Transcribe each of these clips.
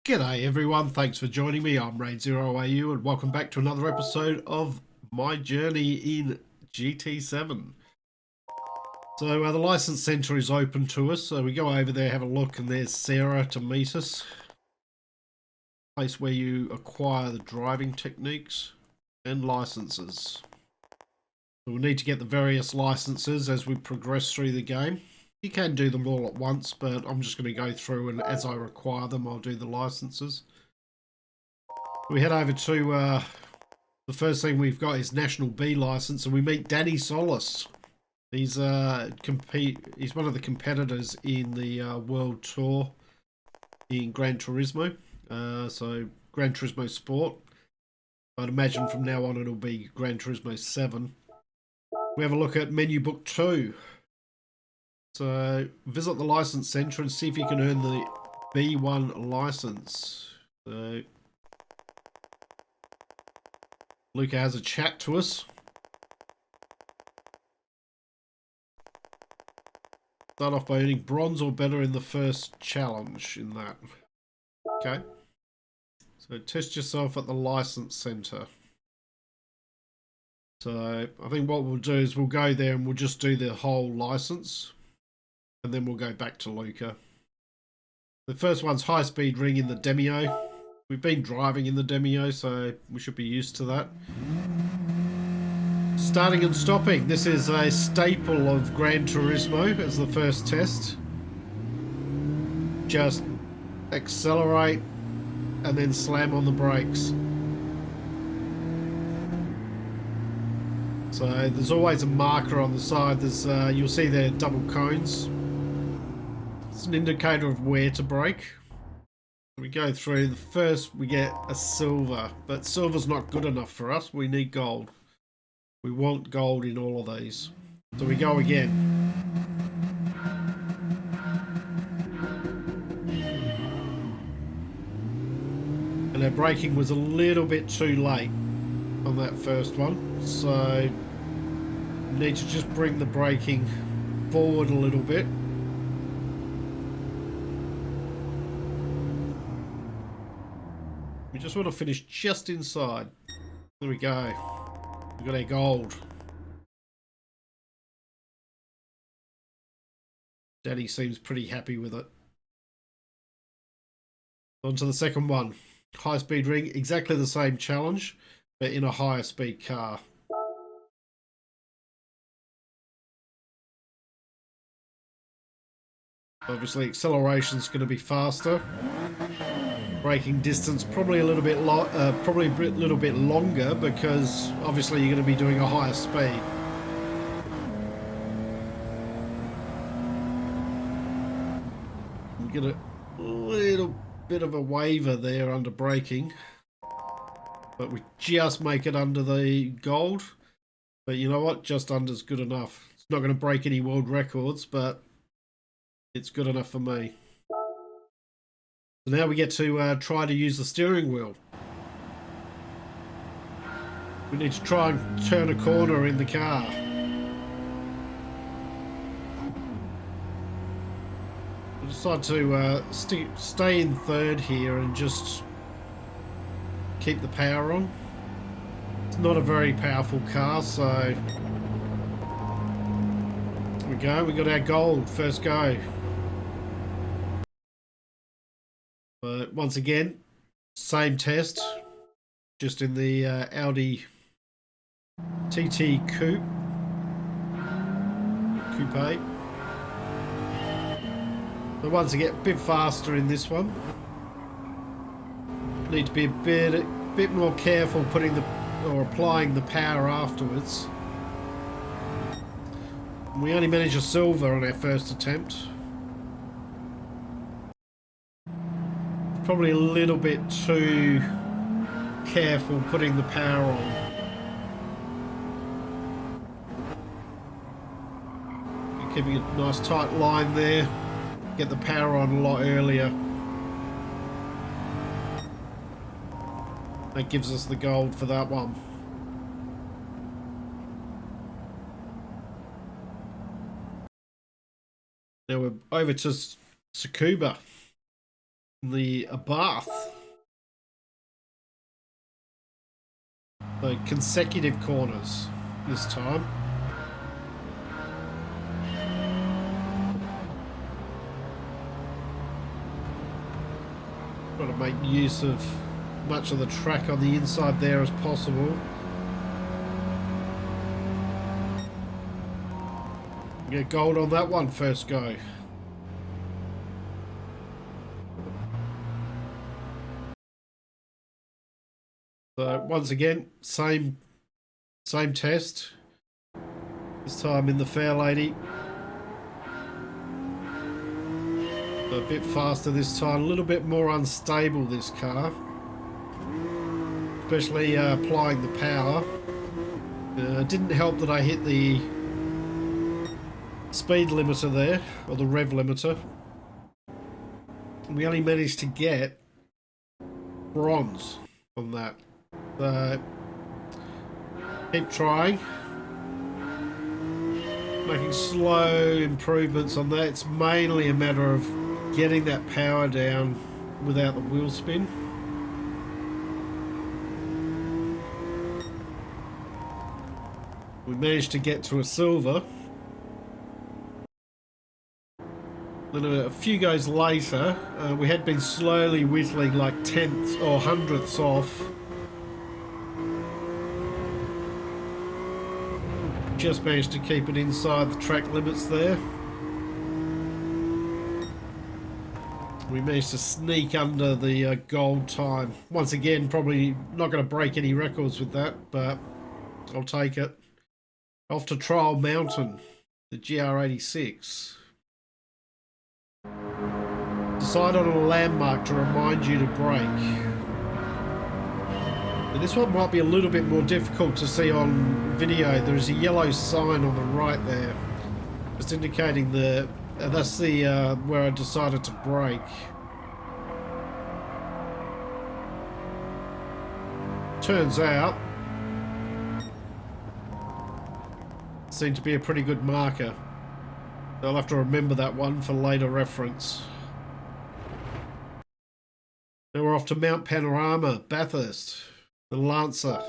G'day everyone, thanks for joining me. I'm Raidzero AU and welcome back to another episode of my journey in GT7. So the license centre is open to us, so we go over there, have a look, and there's Sarah to meet us. Place where you acquire the driving techniques and licenses. So we'll need to get the various licenses as we progress through the game. You can do them all at once, but I'm just going to go through and as I require them, I'll do the licenses. We head over to the first thing we've got is National B license, and we meet Danny Solis. He's he's one of the competitors in the World Tour in Gran Turismo. So Gran Turismo Sport. I'd imagine from now on it'll be Gran Turismo 7. We have a look at menu book 2. So visit the license centre and see if you can earn the B1 license. So Luca has a chat to us. Start off by earning bronze or better in the first challenge in that. Okay. So test yourself at the license centre. So I think what we'll do is we'll go there and we'll just do the whole license. And then we'll go back to Luca. The first one's high speed ring in the Demio. We've been driving in the Demio, so we should be used to that. Starting and stopping. This is a staple of Gran Turismo as the first test. Just accelerate and then slam on the brakes. So there's always a marker on the side. There's you'll see there double cones. It's an indicator of where to brake. We go through the first, we get a silver, but silver's not good enough for us. We need gold. We want gold in all of these. So we go again. And our braking was a little bit too late on that first one. So we need to just bring the braking forward a little bit. We just want to finish just inside. There we go. We got our gold. Danny seems pretty happy with it. On to the second one. High speed ring. Exactly the same challenge, but in a higher speed car. Obviously acceleration's going to be faster. Braking distance probably a little bit longer because obviously you're going to be doing a higher speed. We get a little bit of a waver there under braking, but we just make it under the gold. But you know what? Just under's good enough. It's not going to break any world records, but it's good enough for me. So now we get to try to use the steering wheel. We need to try and turn a corner in the car. I decide to stay in third here and just keep the power on. It's not a very powerful car, so there we go. We got our gold first go. But once again, same test, just in the Audi TT Coupe. So once again, a bit faster in this one. Need to be a bit more careful putting applying the power afterwards. We only managed a silver on our first attempt. Probably a little bit too careful putting the power on. You're keeping a nice tight line there. Get the power on a lot earlier. That gives us the gold for that one. Now we're over to Tsukuba. The Bath. So consecutive corners this time. Trying to make use of much of the track on the inside there as possible. Get gold on that one first go. So once again, same test. This time in the fair lady. A bit faster this time, a little bit more unstable this car. Especially applying the power. Didn't help that I hit the speed limiter there, or the rev limiter. And we only managed to get bronze on that. So keep trying. Making slow improvements on that. It's mainly a matter of getting that power down without the wheel spin. We managed to get to a silver. Then a few goes later, we had been slowly whittling like tenths or hundredths off. Just managed to keep it inside the track limits there. We managed to sneak under the gold time. Once again, probably not going to break any records with that, but I'll take it. Off to Trial Mountain, the GR86. Decide on a landmark to remind you to brake. Now this one might be a little bit more difficult to see on video. There's a yellow sign on the right there, just indicating the that's the where I decided to brake. Turns out, seemed to be a pretty good marker. I'll have to remember that one for later reference. Now we're off to Mount Panorama, Bathurst, the Lancer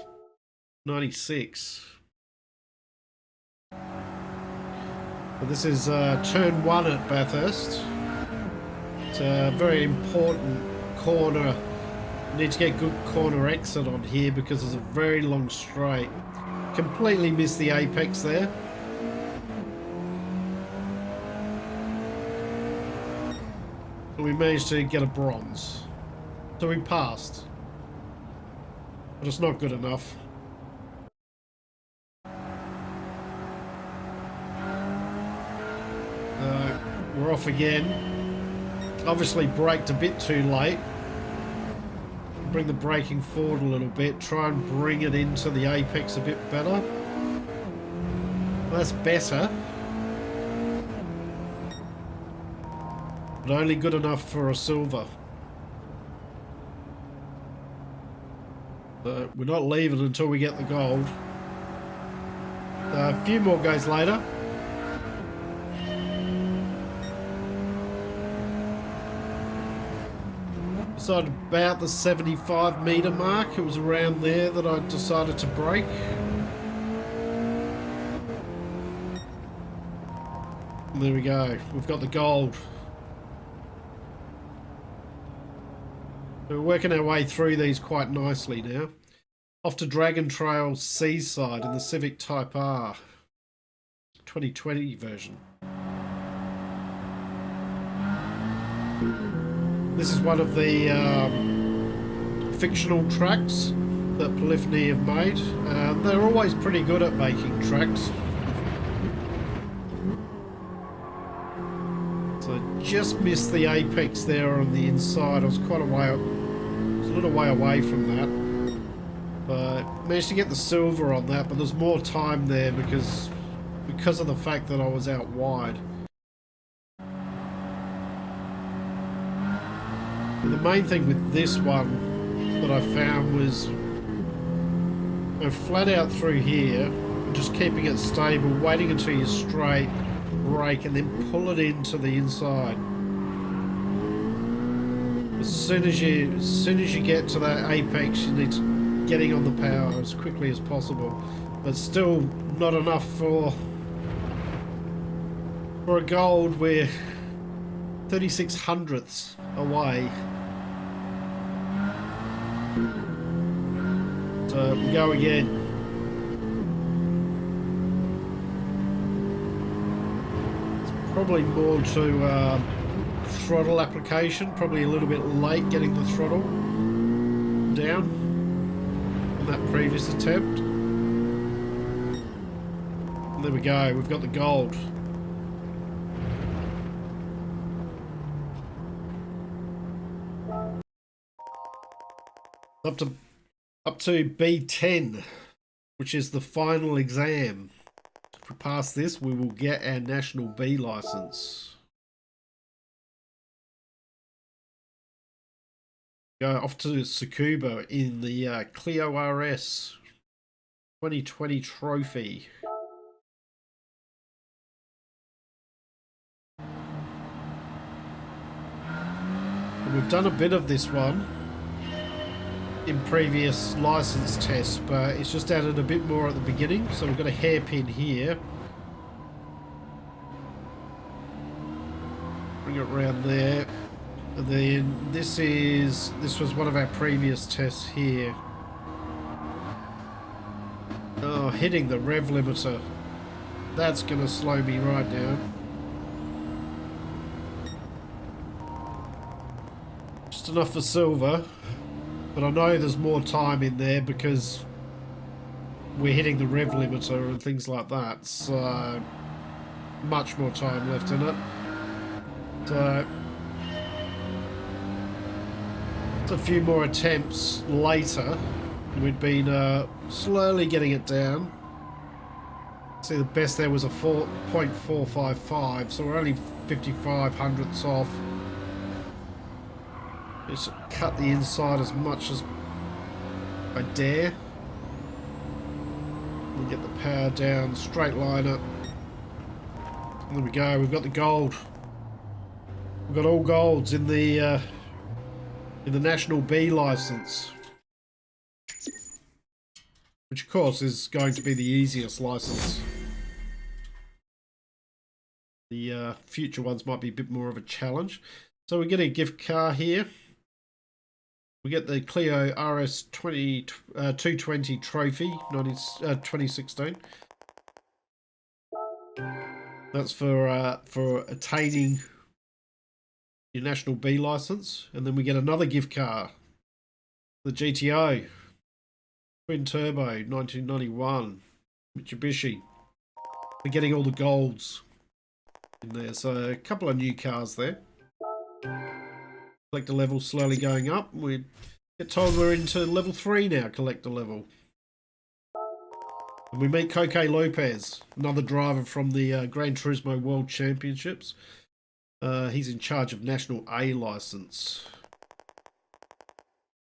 96. So this is turn 1 at Bathurst. It's a very important corner. You need to get good corner exit on here because it's a very long straight. Completely missed the apex there. We managed to get a bronze. So we passed. But it's not good enough. We're off again. Obviously braked a bit too late. Bring the braking forward a little bit. Try and bring it into the apex a bit better. That's better. But only good enough for a silver. So we're not leaving until we get the gold. A few more goes later. So at about the 75 metre mark, it was around there that I decided to brake. And there we go, we've got the gold. We're working our way through these quite nicely now. Off to Dragon Trail Seaside in the Civic Type R 2020 version. This is one of the fictional tracks that Polyphony have made. They're always pretty good at making tracks. So just missed the apex there on the inside. I was quite a way, a little way away from that. But managed to get the silver on that, but there's more time there because of the fact that I was out wide. But the main thing with this one that I found was go flat out through here, just keeping it stable, waiting until you're straight, brake, and then pull it into the inside. As soon as you get to that apex, you need to getting on the power as quickly as possible, but still not enough for a gold. We're 36 hundredths away. So we go again. It's probably more to throttle application, probably a little bit late getting the throttle down on that previous attempt. And there we go, we've got the gold. Up to B10, which is the final exam. If we pass this, we will get our National B license. Go off to Tsukuba in the Clio RS 2020 trophy. And we've done a bit of this one in previous license tests, but it's just added a bit more at the beginning. So we've got a hairpin here. Bring it around there. And then this was one of our previous tests here. Oh, hitting the rev limiter. That's going to slow me right down. Just enough for silver. But I know there's more time in there because we're hitting the rev limiter and things like that. So much more time left in it. So it's a few more attempts later. We'd been slowly getting it down. See, the best there was a 4.455, so we're only 55 hundredths off. Just cut the inside as much as I dare. We get the power down, straight line it. There we go, we've got the gold. We've got all golds in the National B license. Which of course is going to be the easiest license. The future ones might be a bit more of a challenge. So we get a gift card here. We get the Clio RS 220 trophy 2016. That's for attaining your National B license. And then we get another gift card. The GTO Twin Turbo 1991 Mitsubishi. We're getting all the golds in there. So a couple of new cars there. Collector level slowly going up. We get told we're into level 3 now, collector level. And we meet Coque Lopez, another driver from the Gran Turismo World Championships. He's in charge of National A license.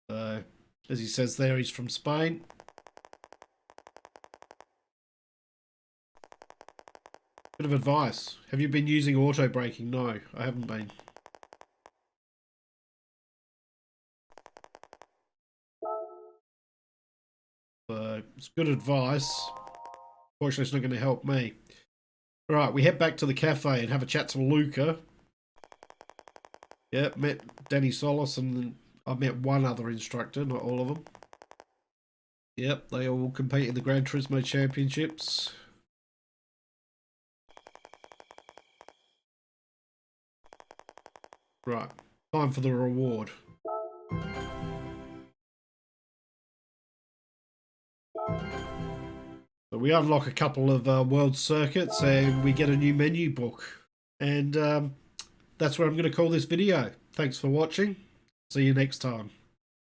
As he says there, he's from Spain. Bit of advice. Have you been using auto braking? No, I haven't been. It's good advice. Fortunately, it's not going to help me. Right, we head back to the cafe and have a chat to Luca. Yep, met Danny Solis, and I met one other instructor, not all of them. Yep, they all compete in the Gran Turismo Championships. Right, time for the reward. So we unlock a couple of world circuits and we get a new menu book. And that's where I'm going to call this video. Thanks for watching. See you next time.